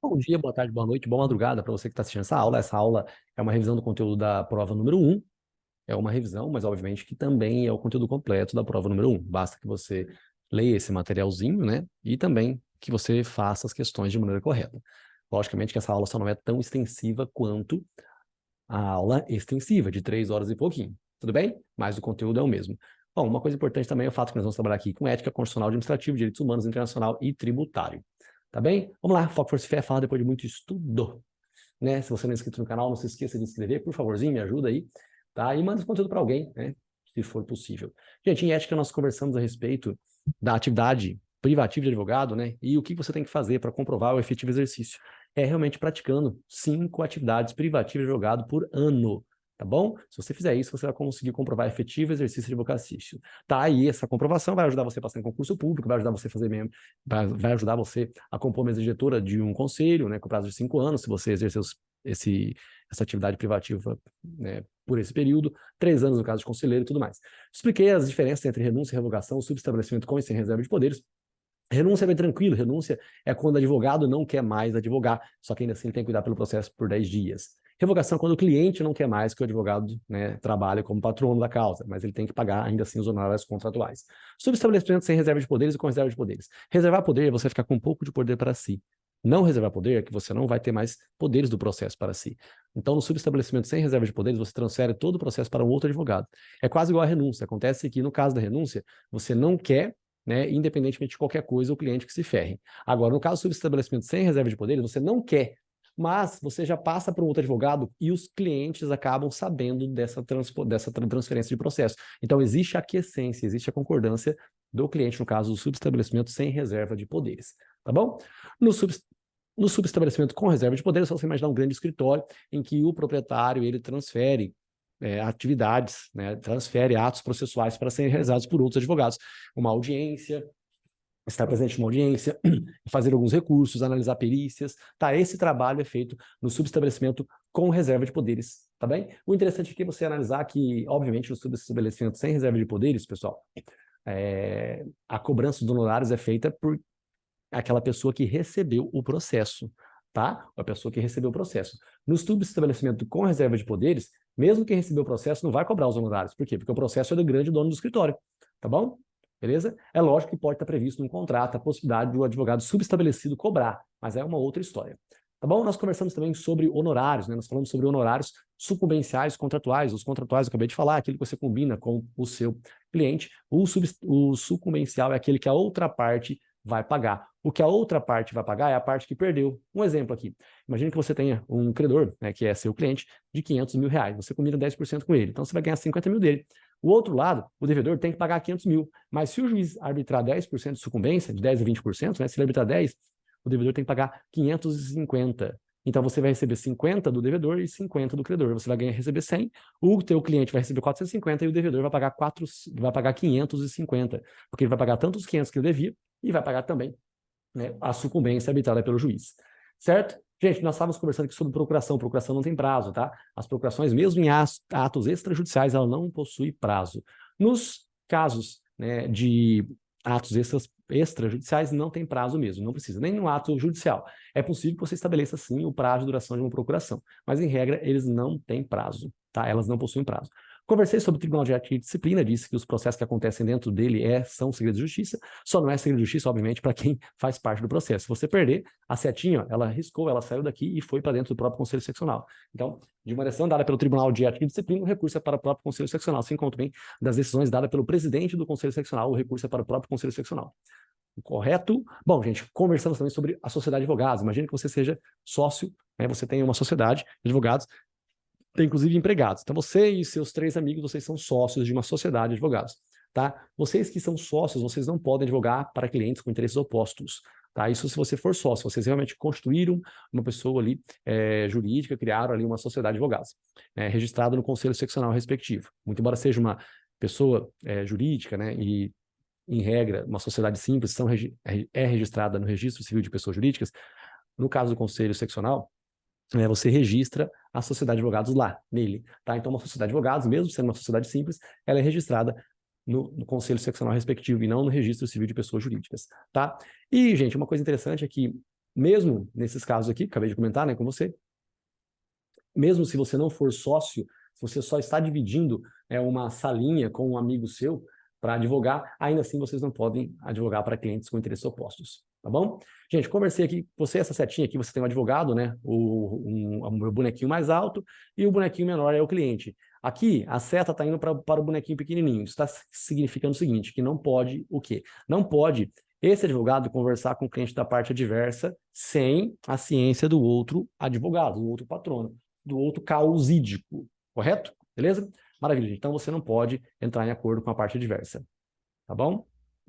Bom dia, boa tarde, boa noite, boa madrugada para você que está assistindo essa aula. Essa aula é uma revisão do conteúdo da prova número 1. É uma revisão, mas obviamente que também é o conteúdo completo da prova número 1. Basta que você leia esse materialzinho, né? E também que você faça as questões de maneira correta. Logicamente que essa aula só não é tão extensiva quanto a aula extensiva, de 3 horas e pouquinho. Tudo bem? Mas o conteúdo é o mesmo. Bom, uma coisa importante também é o fato que nós vamos trabalhar aqui com ética constitucional, administrativa, direitos humanos, internacional e tributário. Tá bem? Vamos lá, Foco, Força e Fé fala depois de muito estudo, né? Se você não é inscrito no canal, não se esqueça de inscrever, por favorzinho, me ajuda aí, tá? E manda esse conteúdo para alguém, né? Se for possível. Gente, em ética nós conversamos a respeito da atividade privativa de advogado, né? E o que você tem que fazer para comprovar o efetivo exercício. É realmente praticando 5 atividades privativas de advogado por ano, tá bom? Se você fizer isso, você vai conseguir comprovar efetivo exercício de advocacia. Tá aí, essa comprovação vai ajudar você a passar em concurso público, vai ajudar você a fazer mesmo, vai ajudar você a compor mesa diretora de um conselho, né, com prazo de 5 anos, se você exercer essa atividade privativa, né, por esse período, 3 anos no caso de conselheiro e tudo mais. Expliquei as diferenças entre renúncia, revogação, subestabelecimento com e sem reserva de poderes. Renúncia é bem tranquilo, renúncia é quando o advogado não quer mais advogar, só que ainda assim ele tem que cuidar pelo processo por 10 dias. Revogação é quando o cliente não quer mais que o advogado, né, trabalhe como patrono da causa, mas ele tem que pagar ainda assim os honorários contratuais. Subestabelecimento sem reserva de poderes e com reserva de poderes. Reservar poder é você ficar com um pouco de poder para si. Não reservar poder é que você não vai ter mais poderes do processo para si. Então, no subestabelecimento sem reserva de poderes, você transfere todo o processo para um outro advogado. É quase igual à renúncia. Acontece que, no caso da renúncia, você não quer, né, independentemente de qualquer coisa, o cliente que se ferre. Agora, no caso do subestabelecimento sem reserva de poderes, você não quer, mas você já passa para um outro advogado e os clientes acabam sabendo dessa transferência de processo. Então, existe a aquiescência, existe a concordância do cliente, no caso do subestabelecimento sem reserva de poderes. Tá bom? No subestabelecimento com reserva de poderes, você imaginar um grande escritório em que o proprietário ele transfere atividades, né, transfere atos processuais para serem realizados por outros advogados. Uma audiência, estar presente numa audiência, fazer alguns recursos, analisar perícias, tá? Esse trabalho é feito no subestabelecimento com reserva de poderes, tá bem? O interessante aqui é você analisar que, obviamente, no subestabelecimento sem reserva de poderes, pessoal, a cobrança dos honorários é feita por aquela pessoa que recebeu o processo, tá? A pessoa que recebeu o processo. No subestabelecimento com reserva de poderes, mesmo quem recebeu o processo não vai cobrar os honorários. Por quê? Porque o processo é do grande dono do escritório, tá bom? Beleza? É lógico que pode estar previsto no contrato a possibilidade do advogado subestabelecido cobrar, mas é uma outra história. Tá bom? Nós conversamos também sobre honorários, né? Nós falamos sobre honorários sucumbenciais contratuais. Os contratuais, eu acabei de falar, aquilo que você combina com o seu cliente. O sucumbencial é aquele que a outra parte vai pagar. O que a outra parte vai pagar é a parte que perdeu. Um exemplo aqui. Imagine que você tenha um credor, né, que é seu cliente, de 500 mil reais. Você combina 10% com ele. Então, você vai ganhar 50 mil dele. O outro lado, o devedor tem que pagar 500 mil. Mas se o juiz arbitrar 10% de sucumbência, de 10% a 20%, né, se ele arbitrar 10%, o devedor tem que pagar 550. Então, você vai receber 50 do devedor e 50 do credor. Você vai receber 100, o teu cliente vai receber 450 e o devedor vai pagar 550, porque ele vai pagar tanto os 500 que ele devia e vai pagar também, né, a sucumbência arbitrada pelo juiz. Certo? Gente, nós estávamos conversando aqui sobre procuração. Procuração não tem prazo, tá? As procurações, mesmo em atos extrajudiciais, ela não possui prazo. Nos casos, né, de atos extrajudiciais, não tem prazo mesmo, não precisa, nem no ato judicial. É possível que você estabeleça, sim, o prazo de duração de uma procuração, mas, em regra, eles não têm prazo, tá? Elas não possuem prazo. Conversei sobre o Tribunal de Ética e Disciplina, disse que os processos que acontecem dentro dele são segredo de justiça, só não é segredo de justiça, obviamente, para quem faz parte do processo. Se você perder, a setinha, ela riscou, ela saiu daqui e foi para dentro do próprio Conselho Seccional. Então, de uma decisão dada pelo Tribunal de Ética e Disciplina, o recurso é para o próprio Conselho Seccional. Assim como também das decisões dadas pelo presidente do Conselho Seccional, o recurso é para o próprio Conselho Seccional. Correto? Bom, gente, conversamos também sobre a sociedade de advogados. Imagine que você seja sócio, né, você tem uma sociedade de advogados, tem inclusive empregados. Então, você e seus 3 amigos, vocês são sócios de uma sociedade de advogados, tá? Vocês que são sócios, vocês não podem advogar para clientes com interesses opostos, tá? Isso se você for sócio, vocês realmente construíram uma pessoa ali jurídica, criaram ali uma sociedade de advogados, registrada no conselho seccional respectivo. Muito embora seja uma pessoa jurídica, né, e em regra, uma sociedade simples é registrada no registro civil de pessoas jurídicas, no caso do conselho seccional, você registra a sociedade de advogados lá, nele, tá? Então, uma sociedade de advogados, mesmo sendo uma sociedade simples, ela é registrada no conselho seccional respectivo e não no registro civil de pessoas jurídicas, tá? E, gente, uma coisa interessante é que mesmo nesses casos aqui, acabei de comentar, né, com você, mesmo se você não for sócio, se você só está dividindo uma salinha com um amigo seu para advogar, ainda assim vocês não podem advogar para clientes com interesses opostos, tá bom? Gente, conversei aqui, essa setinha aqui, você tem um advogado, né? O bonequinho mais alto e o bonequinho menor é o cliente. Aqui, a seta está indo para o bonequinho pequenininho. Isso está significando o seguinte, que não pode o quê? Não pode esse advogado conversar com o cliente da parte adversa sem a ciência do outro advogado, do outro patrono, do outro causídico, correto? Beleza? Maravilha. Então, você não pode entrar em acordo com a parte adversa, tá bom?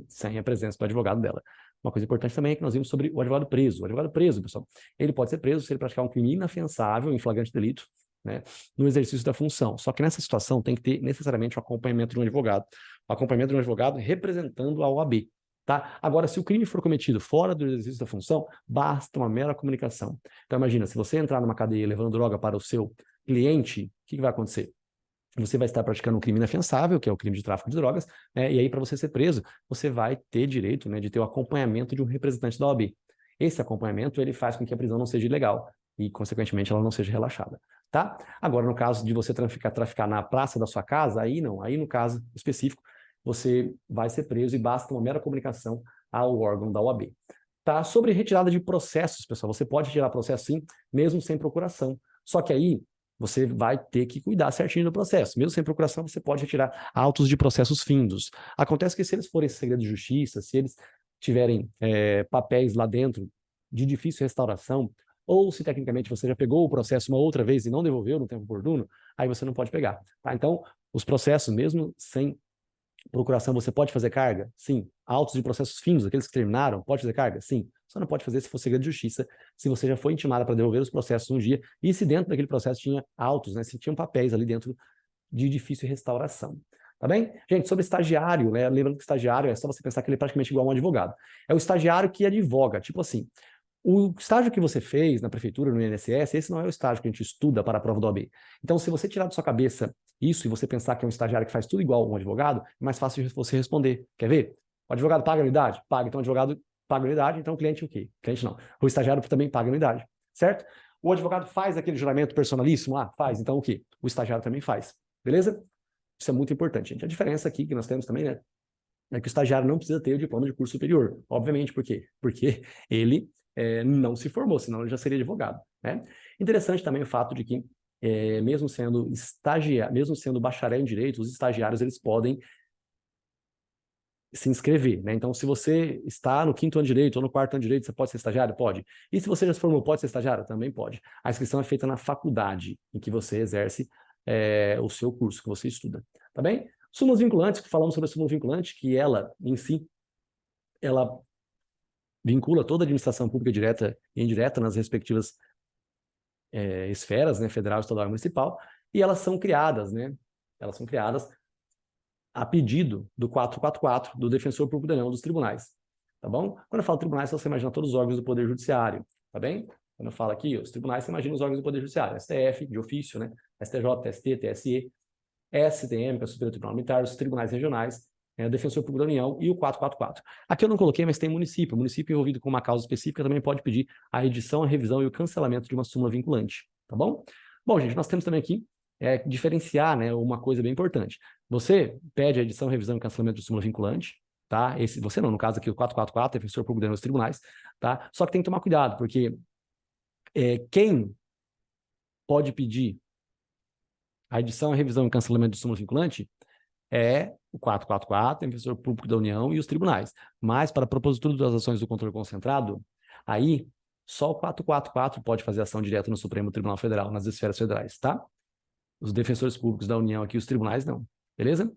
Sem a presença do advogado dela. Uma coisa importante também é que nós vimos sobre o advogado preso. O advogado preso, pessoal, ele pode ser preso se ele praticar um crime inafiançável em flagrante delito, né, no exercício da função. Só que nessa situação tem que ter necessariamente o acompanhamento de um advogado. O acompanhamento de um advogado representando a OAB. Tá? Agora, se o crime for cometido fora do exercício da função, basta uma mera comunicação. Então, imagina, se você entrar numa cadeia levando droga para o seu cliente, o que vai acontecer? Você vai estar praticando um crime inafiançável, que é o crime de tráfico de drogas, né? E aí, para você ser preso, você vai ter direito, né, de ter o acompanhamento de um representante da OAB. Esse acompanhamento, ele faz com que a prisão não seja ilegal e, consequentemente, ela não seja relaxada, tá? Agora, no caso de você traficar na praça da sua casa, aí não. Aí, no caso específico, você vai ser preso e basta uma mera comunicação ao órgão da OAB. Tá? Sobre retirada de processos, pessoal, você pode retirar processo sim, mesmo sem procuração. Só que aí você vai ter que cuidar certinho do processo. Mesmo sem procuração, você pode retirar autos de processos findos. Acontece que se eles forem segredo de justiça, se eles tiverem papéis lá dentro de difícil restauração, ou se tecnicamente você já pegou o processo uma outra vez e não devolveu no tempo oportuno, aí você não pode pegar. Tá? Então, os processos, mesmo sem procuração, você pode fazer carga? Sim. Autos de processos findos, aqueles que terminaram, pode fazer carga? Sim. Só não pode fazer se for segredo de justiça, se você já foi intimada para devolver os processos um dia, e se dentro daquele processo tinha autos, né? Se tinham papéis ali dentro de difícil restauração. Tá bem? Gente, sobre estagiário, né? Lembrando que estagiário é só você pensar que ele é praticamente igual a um advogado. É o estagiário que advoga, tipo assim, o estágio que você fez na prefeitura, no INSS, esse não é o estágio que a gente estuda para a prova do OAB. Então, se você tirar da sua cabeça isso e você pensar que é um estagiário que faz tudo igual a um advogado, é mais fácil de você responder. Quer ver? O advogado paga anuidade? Paga. Então, o advogado paga anuidade, então o cliente o quê? O cliente não. O estagiário também paga anuidade, certo? O advogado faz aquele juramento personalíssimo? Ah, faz. Então, o quê? O estagiário também faz. Beleza? Isso é muito importante, gente. A diferença aqui que nós temos também, né, é que o estagiário não precisa ter o diploma de curso superior. Obviamente, por quê? Porque ele não se formou, senão ele já seria advogado, né? Interessante também o fato de que, mesmo sendo estagiário, mesmo sendo bacharel em direito, os estagiários eles podem se inscrever, né? Então, se você está no 5º ano de direito ou no 4º ano de direito, você pode ser estagiário? Pode. E se você já se formou, pode ser estagiário? Também pode. A inscrição é feita na faculdade em que você exerce o seu curso, que você estuda, tá bem? Súmulas vinculantes, falamos sobre a súmula vinculante, que ela, em si, ela vincula toda a administração pública direta e indireta nas respectivas esferas, né, federal, estadual e municipal, e elas são criadas, né? Elas são criadas a pedido do 444, do Defensor Público da União, dos tribunais, tá bom? Quando eu falo tribunais, você imagina todos os órgãos do Poder Judiciário, tá bem? Quando eu falo aqui, os tribunais, você imagina os órgãos do Poder Judiciário, STF, de ofício, né? STJ, TST, TSE, STM, que é o Superior Tribunal Militar, os tribunais regionais, o Defensor Público da União e o 444. Aqui eu não coloquei, mas tem município. O município envolvido com uma causa específica também pode pedir a edição, a revisão e o cancelamento de uma súmula vinculante, tá bom? Bom, gente, nós temos também aqui diferenciar, né, uma coisa bem importante. Você pede a edição, revisão e cancelamento de súmula vinculante, tá? Você não, no caso aqui o 444, Defensor Público da União dos tribunais, tá? Só que tem que tomar cuidado, porque quem pode pedir a edição, a revisão e cancelamento de súmula vinculante é o 444, Defensor Público da União e os tribunais. Mas, para a propositura das ações do controle concentrado, aí só o 444 pode fazer ação direta no Supremo Tribunal Federal, nas esferas federais, tá? Os defensores públicos da União aqui, os tribunais, não. Beleza?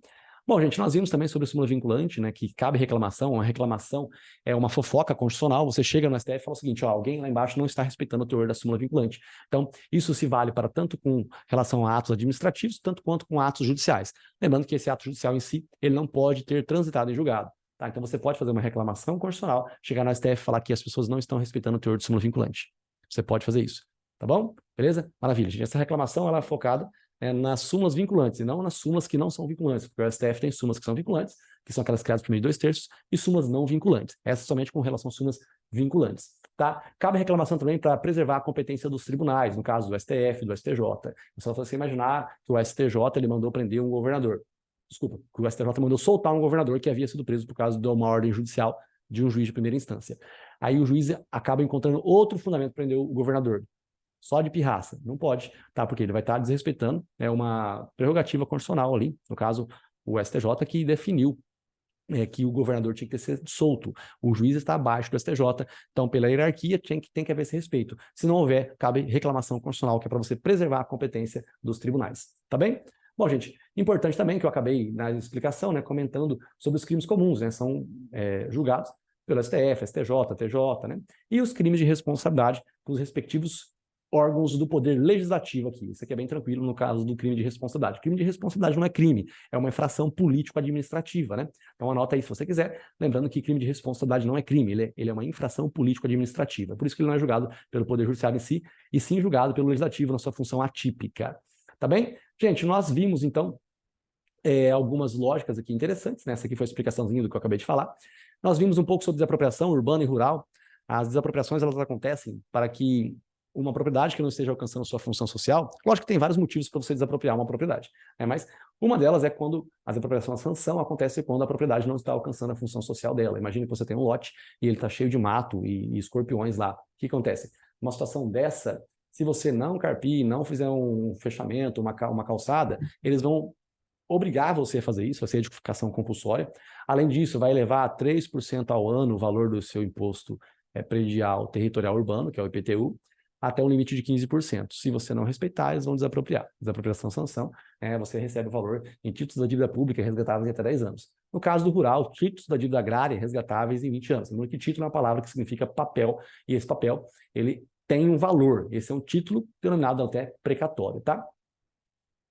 Bom, gente, nós vimos também sobre a súmula vinculante, né, que cabe reclamação. Uma reclamação é uma fofoca constitucional. Você chega no STF e fala o seguinte, ó, alguém lá embaixo não está respeitando o teor da súmula vinculante. Então, isso se vale para tanto com relação a atos administrativos, tanto quanto com atos judiciais. Lembrando que esse ato judicial em si, ele não pode ter transitado em julgado. Tá? Então, você pode fazer uma reclamação constitucional, chegar no STF e falar que as pessoas não estão respeitando o teor de súmula vinculante. Você pode fazer isso. Tá bom? Beleza? Maravilha, gente. Essa reclamação, ela é focada nas súmulas vinculantes, e não nas súmulas que não são vinculantes, porque o STF tem súmulas que são vinculantes, que são aquelas criadas por meio de 2/3, e súmulas não vinculantes. Essa somente com relação a súmulas vinculantes. tá? Cabe reclamação também para preservar a competência dos tribunais, no caso do STF, do STJ. Só você imaginar que o STJ ele mandou prender um governador. Desculpa, que o STJ mandou soltar um governador que havia sido preso por causa de uma ordem judicial de um juiz de primeira instância. Aí o juiz acaba encontrando outro fundamento para prender o governador. Só de pirraça. Não pode, tá? Porque ele vai estar desrespeitando uma prerrogativa constitucional ali, no caso, o STJ, que definiu que o governador tinha que ser solto. O juiz está abaixo do STJ, então, pela hierarquia, tem que haver esse respeito. Se não houver, cabe reclamação constitucional, que é para você preservar a competência dos tribunais. Tá bem? Bom, gente, importante também que eu acabei na explicação, né, comentando sobre os crimes comuns, né, são julgados pelo STF, STJ, TJ, né, e os crimes de responsabilidade com os respectivos órgãos do poder legislativo aqui. Isso aqui é bem tranquilo no caso do crime de responsabilidade. Crime de responsabilidade não é crime, é uma infração político-administrativa, né? Então anota aí se você quiser, lembrando que crime de responsabilidade não é crime, ele é uma infração político-administrativa. Por isso que ele não é julgado pelo Poder Judiciário em si, e sim julgado pelo Legislativo na sua função atípica. Tá bem? Gente, nós vimos, então, algumas lógicas aqui interessantes, né? Essa aqui foi a explicaçãozinha do que eu acabei de falar. Nós vimos um pouco sobre desapropriação urbana e rural. As desapropriações, elas acontecem para que uma propriedade que não esteja alcançando sua função social, lógico que tem vários motivos para você desapropriar uma propriedade, né? Mas uma delas é quando a desapropriação, a sanção acontece quando a propriedade não está alcançando a função social dela. Imagine que você tem um lote e ele está cheio de mato e escorpiões lá. O que acontece? Uma situação dessa, se você não carpir, não fizer um fechamento, uma calçada, eles vão obrigar você a fazer isso, vai ser edificação compulsória. Além disso, vai elevar a 3% ao ano o valor do seu imposto predial territorial urbano, que é o IPTU, até um limite de 15%. Se você não respeitar, eles vão desapropriar. Desapropriação sanção, você recebe o valor em títulos da dívida pública resgatáveis em até 10 anos. No caso do rural, títulos da dívida agrária resgatáveis em 20 anos. Lembrando que título é uma palavra que significa papel, e esse papel, ele tem um valor. Esse é um título denominado até precatório, tá?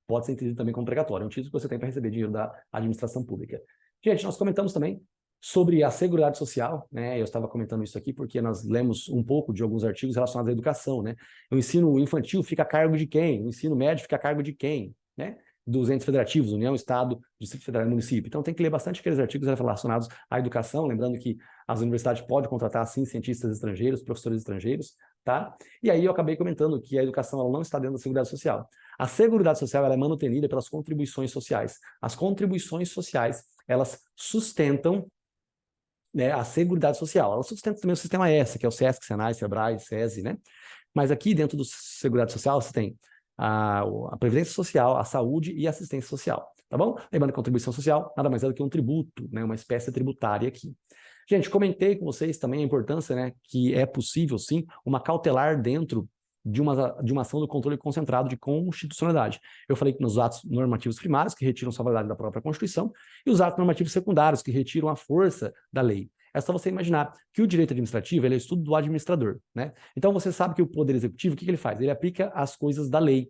Pode ser entendido também como precatório. É um título que você tem para receber dinheiro da administração pública. Gente, nós comentamos também sobre a Seguridade Social, né? Eu estava comentando isso aqui porque nós lemos um pouco de alguns artigos relacionados à educação, né? O ensino infantil fica a cargo de quem? O ensino médio fica a cargo de quem? Né? Dos entes federativos, União, Estado, Distrito Federal e Município. Então tem que ler bastante aqueles artigos relacionados à educação, lembrando que as universidades podem contratar, sim, cientistas estrangeiros, professores estrangeiros, tá? E aí eu acabei comentando que a educação ela não está dentro da Seguridade Social. A Seguridade Social ela é manutenida pelas contribuições sociais. As contribuições sociais, elas sustentam a Seguridade Social. Ela sustenta também o Sistema S, que é o SESC, SENAI, SEBRAE, SESI, né? Mas aqui dentro do Seguridade Social você tem a Previdência Social, a Saúde e a Assistência Social, tá bom? Lembrando que a contribuição social nada mais é do que um tributo, né? Uma espécie tributária aqui. Gente, comentei com vocês também a importância, né, que é possível, sim, uma cautelar dentro de uma ação do controle concentrado de constitucionalidade. Eu falei que nos atos normativos primários, que retiram sua validade da própria Constituição, e os atos normativos secundários, que retiram a força da lei. É só você imaginar que o direito administrativo ele é o estudo do administrador, né? Então você sabe que o Poder Executivo, o que ele faz? Ele aplica as coisas da lei.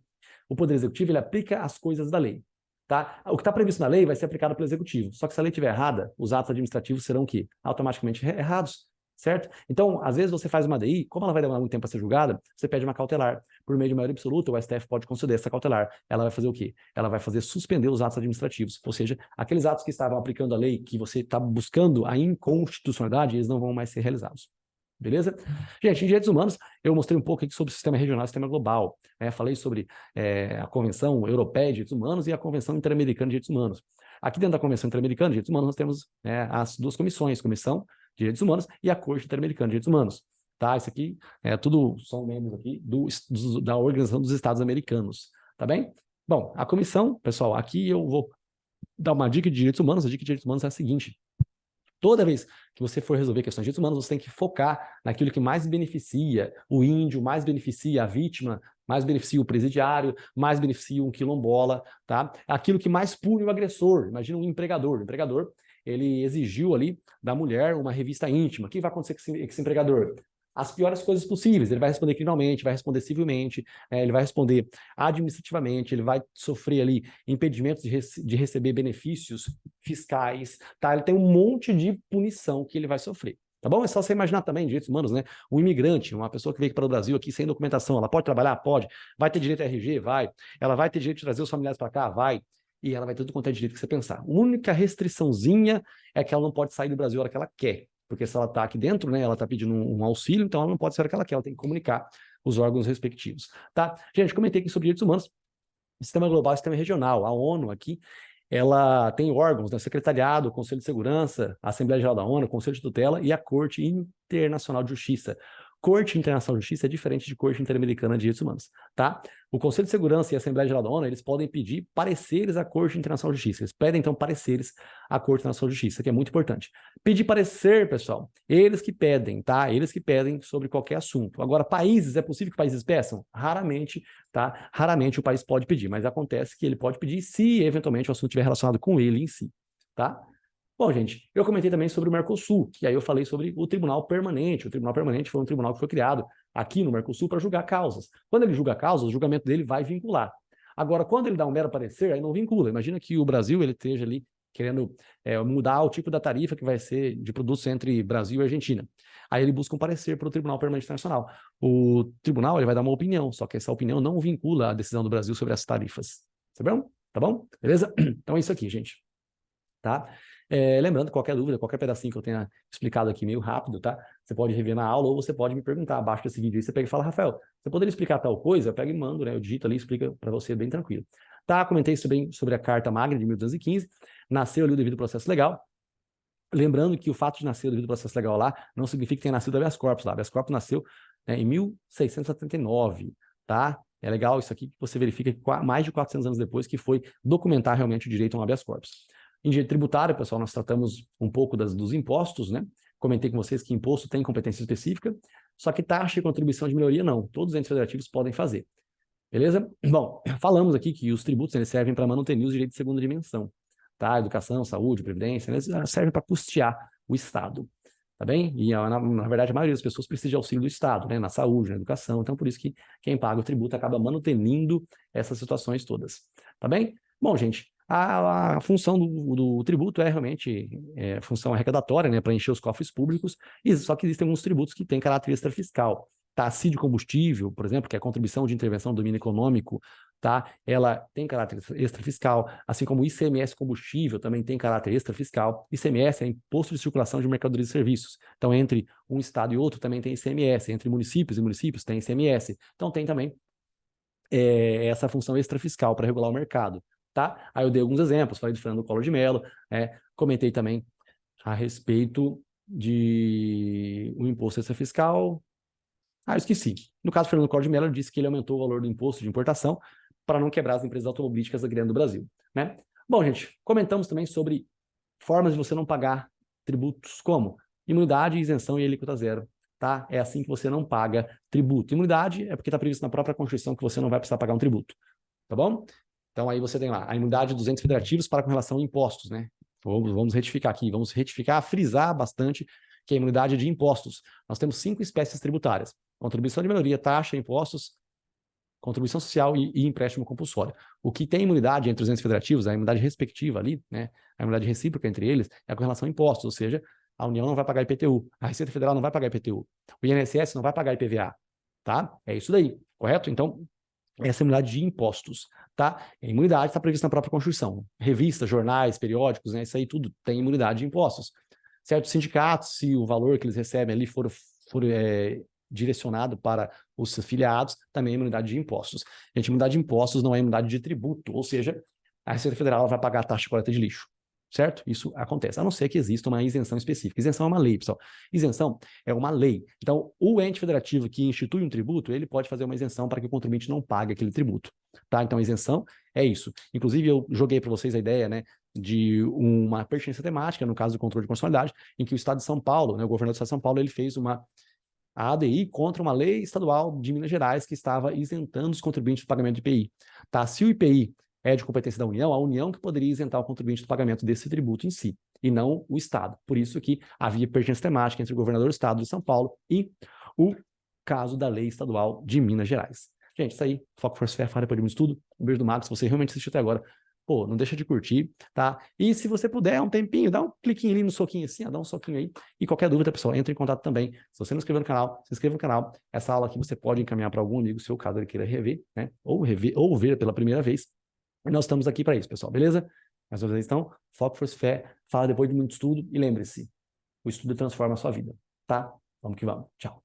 O Poder Executivo ele aplica as coisas da lei. Tá? O que está previsto na lei vai ser aplicado pelo Executivo. Só que se a lei estiver errada, os atos administrativos serão o quê? Automaticamente errados. Certo? Então, às vezes você faz uma DI, como ela vai demorar muito tempo para ser julgada, você pede uma cautelar. Por meio de maioria absoluta, o STF pode conceder essa cautelar. Ela vai fazer o quê? Ela vai fazer suspender os atos administrativos. Ou seja, aqueles atos que estavam aplicando a lei, que você está buscando a inconstitucionalidade, eles não vão mais ser realizados. Beleza? Gente, em direitos humanos, eu mostrei um pouco aqui sobre o sistema regional e o sistema global. Falei sobre a Convenção Europeia de Direitos Humanos e a Convenção Interamericana de Direitos Humanos. Aqui dentro da Convenção Interamericana de Direitos Humanos, nós temos as duas comissões, Comissão de Direitos Humanos e a Corte Interamericana de Direitos Humanos. Tá? Isso aqui tudo são membros aqui da Organização dos Estados Americanos. Tá bem? Bom, a comissão, pessoal, aqui eu vou dar uma dica de direitos humanos. A dica de direitos humanos é a seguinte: toda vez que você for resolver questões de direitos humanos, você tem que focar naquilo que mais beneficia o índio, mais beneficia a vítima, mais beneficia o presidiário, mais beneficia um quilombola, tá? Aquilo que mais pune o agressor. Imagina um empregador. O empregador, ele exigiu ali da mulher uma revista íntima. O que vai acontecer com esse empregador? As piores coisas possíveis. Ele vai responder criminalmente, vai responder civilmente, ele vai responder administrativamente, ele vai sofrer ali impedimentos de receber benefícios fiscais, tá? Ele tem um monte de punição que ele vai sofrer. Tá bom? É só você imaginar também, direitos humanos, né? Um imigrante, uma pessoa que veio para o Brasil aqui sem documentação, ela pode trabalhar? Pode. Vai ter direito a RG? Vai. Ela vai ter direito de trazer os familiares para cá? Vai. E ela vai ter tudo quanto é direito que você pensar. A única restriçãozinha é que ela não pode sair do Brasil a hora que ela quer. porque se ela está aqui dentro, né, ela está pedindo um auxílio, então ela não pode ser o que ela quer, ela tem que comunicar os órgãos respectivos, tá? Gente, comentei aqui sobre direitos humanos, sistema global e sistema regional. A ONU aqui, ela tem órgãos, né? Secretariado, Conselho de Segurança, a Assembleia Geral da ONU, Conselho de Tutela e a Corte Internacional de Justiça. Corte Internacional de Justiça é diferente de Corte Interamericana de Direitos Humanos, tá? O Conselho de Segurança e a Assembleia Geral da ONU, eles podem pedir pareceres à Corte Internacional de Justiça. Eles pedem, então, pareceres à Corte Internacional de Justiça, que é muito importante. Pedir parecer, pessoal, eles que pedem, tá? Eles que pedem sobre qualquer assunto. Agora, países, é possível que países peçam? Raramente, tá? Raramente o país pode pedir, mas acontece que ele pode pedir se, eventualmente, o assunto estiver relacionado com ele em si, tá? Bom, gente, eu comentei também sobre o Mercosul, que aí eu falei sobre o Tribunal Permanente. O Tribunal Permanente foi um tribunal que foi criado aqui no Mercosul para julgar causas. Quando ele julga causas, o julgamento dele vai vincular. Agora, quando ele dá um mero parecer, aí não vincula. Imagina que o Brasil ele esteja ali querendo mudar o tipo da tarifa que vai ser de produtos entre Brasil e Argentina. Aí ele busca um parecer para o Tribunal Permanente Internacional. O tribunal ele vai dar uma opinião, só que essa opinião não vincula a decisão do Brasil sobre as tarifas. Sabeu? Tá bom? Beleza? Então é isso aqui, gente. Tá? Lembrando, qualquer dúvida, qualquer pedacinho que eu tenha explicado aqui meio rápido, tá? Você pode rever na aula ou você pode me perguntar abaixo desse vídeo aí. Você pega e fala, Rafael, você poderia explicar tal coisa? Eu pego e mando, né? Eu digito ali e explica para você bem tranquilo. Tá? Comentei sobre a Carta Magna de 1215. Nasceu ali o devido processo legal. Lembrando que o fato de nascer o devido processo legal lá não significa que tenha nascido habeas corpus lá. Habeas corpus nasceu, né, em 1679, tá? É legal isso aqui que você verifica que mais de 400 anos depois que foi documentar realmente o direito a um habeas corpus. Em direito tributário, pessoal, nós tratamos um pouco dos impostos, né? Comentei com vocês que imposto tem competência específica, só que taxa e contribuição de melhoria não. Todos os entes federativos podem fazer. Beleza? Bom, falamos aqui que os tributos eles servem para manter os direitos de segunda dimensão, tá? Educação, saúde, previdência, eles servem para custear o Estado, tá bem? E, na verdade, a maioria das pessoas precisa de auxílio do Estado, né? Na saúde, na educação, então por isso que quem paga o tributo acaba mantendo essas situações todas, tá bem? Bom, gente, a função do tributo é realmente função arrecadatória, né? Para encher os cofres públicos, só que existem alguns tributos que têm caráter extrafiscal. Tá, a CID de combustível, por exemplo, que é a contribuição de intervenção do domínio econômico, tá? Ela tem caráter extrafiscal, assim como o ICMS combustível também tem caráter extrafiscal. ICMS é Imposto de Circulação de Mercadorias e Serviços. Então, entre um estado e outro também tem ICMS, entre municípios e municípios tem ICMS. Então, tem também essa função extrafiscal para regular o mercado, tá? Aí eu dei alguns exemplos, falei do Fernando Collor de Mello, comentei também a respeito de o imposto extrafiscal. Eu esqueci. No caso do Fernando Collor de Mello, ele disse que ele aumentou o valor do imposto de importação para não quebrar as empresas automobilísticas aqui dentro do Brasil, né? Bom, gente, comentamos também sobre formas de você não pagar tributos, como imunidade, isenção e alíquota zero, tá? É assim que você não paga tributo. Imunidade é porque está previsto na própria Constituição que você não vai precisar pagar um tributo, tá bom? Então aí você tem lá a imunidade dos entes federativos para com relação a impostos, né? Vamos retificar aqui, vamos retificar, frisar bastante que a imunidade é de impostos. Nós temos 5 espécies tributárias: contribuição de melhoria, taxa, impostos, contribuição social e empréstimo compulsório. O que tem imunidade entre os entes federativos, a imunidade respectiva ali, né, a imunidade recíproca entre eles, é com relação a impostos, ou seja, a União não vai pagar IPTU, a Receita Federal não vai pagar IPTU, o INSS não vai pagar IPVA, tá? É isso daí, correto? Então, essa é a imunidade de impostos, tá? A imunidade está prevista na própria Constituição. Revistas, jornais, periódicos, né, isso aí tudo tem imunidade de impostos. Certos sindicatos, se o valor que eles recebem ali for direcionado para os afiliados, também é imunidade de impostos. Gente, imunidade de impostos não é imunidade de tributo, ou seja, a Receita Federal vai pagar a taxa de coleta de lixo, certo? Isso acontece, a não ser que exista uma isenção específica. Isenção é uma lei, pessoal. Isenção é uma lei. Então, o ente federativo que institui um tributo, ele pode fazer uma isenção para que o contribuinte não pague aquele tributo, tá? Então, a isenção é isso. Inclusive, eu joguei para vocês a ideia, né, de uma pertinência temática, no caso do controle de constitucionalidade, em que o Estado de São Paulo, né, o governador do Estado de São Paulo, ele fez a ADI contra uma lei estadual de Minas Gerais que estava isentando os contribuintes do pagamento de IPI. Tá? Se o IPI é de competência da União, a União que poderia isentar o contribuinte do pagamento desse tributo em si, e não o Estado. Por isso que havia pertinência temática entre o governador do Estado de São Paulo e o caso da lei estadual de Minas Gerais. Gente, isso aí, Foco Força Fé, Fara de Estudo. Um beijo do Marcos, se você realmente assistiu até agora. Pô, não deixa de curtir, tá? E se você puder, um tempinho, dá um cliquinho ali no soquinho assim, dá um soquinho aí. E qualquer dúvida, pessoal, entre em contato também. Se você não se inscreveu no canal, se inscreva no canal. Essa aula aqui você pode encaminhar para algum amigo seu, caso ele queira rever, né? Ou ver pela primeira vez. E nós estamos aqui para isso, pessoal, beleza? Mais uma vez, então, Foco, Força, Fé, fala depois de muito estudo e lembre-se, o estudo transforma a sua vida, tá? Vamos que vamos. Tchau.